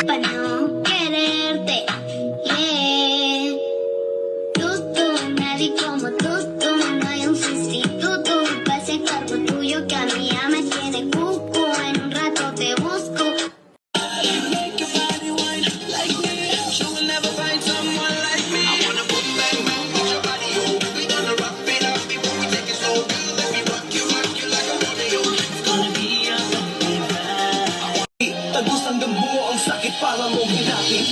para no quererte. Yeah. Nadie como tú, no hay un sustituto. Pase el cargo tuyo que a mí ya me tiene cuco. En un rato te busco. Tagos hanggang buo ang sakit para mo hinapin.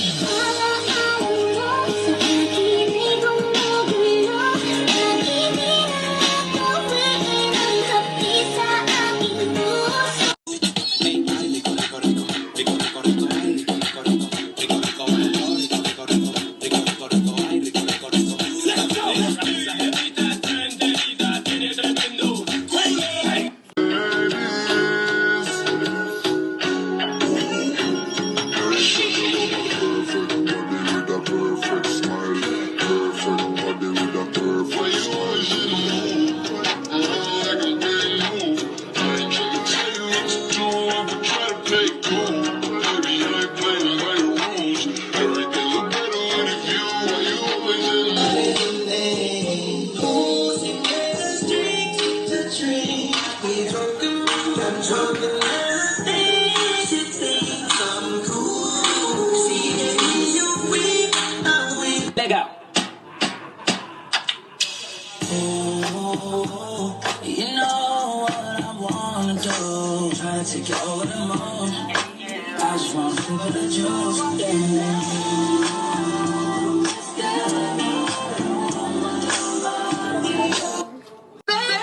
Legal. You know what I wanna do. Try to take you over the moon. I just wanna flip the juice.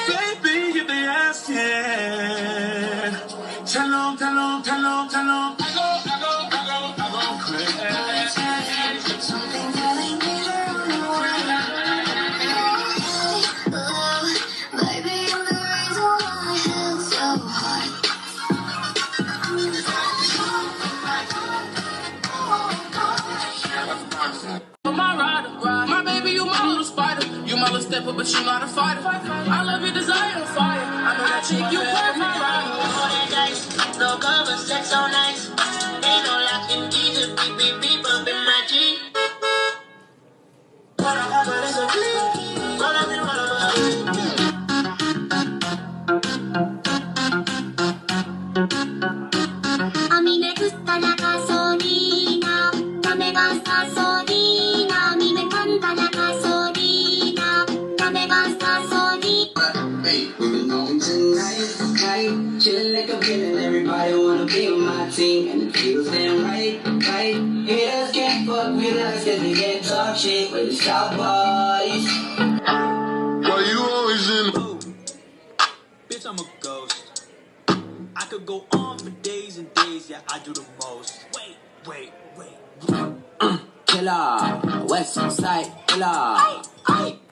Baby, if they ask, yeah. Tell 'em. I go crazy. Something telling me you're on the way. Baby, you're the reason why I feel so hard. My rider, my baby, you my little spider. You my little stepper, but you not a fighter. I love your desire, fire. I know that chick you perfect, my rider. Roll that dice, no cover, sex so nice. Ain't no locking keys, just beep up in my G. What I have is a beat. Roll up and roll up. A mí me gusta la gasolina, dame gasolina. A mí me encanta la gasolina, dame gasolina. Hey, we've been on tonight, okay? Chillin' like I'm killing, everybody wanna be on my team, and it feels damn right. Haters can't fuck with us, cause they can't talk shit with the South Boys. Why you always in? Bitch, I'm a ghost. I could go on for days and days, yeah, I do the most. Wait. Killer, West Side Killer.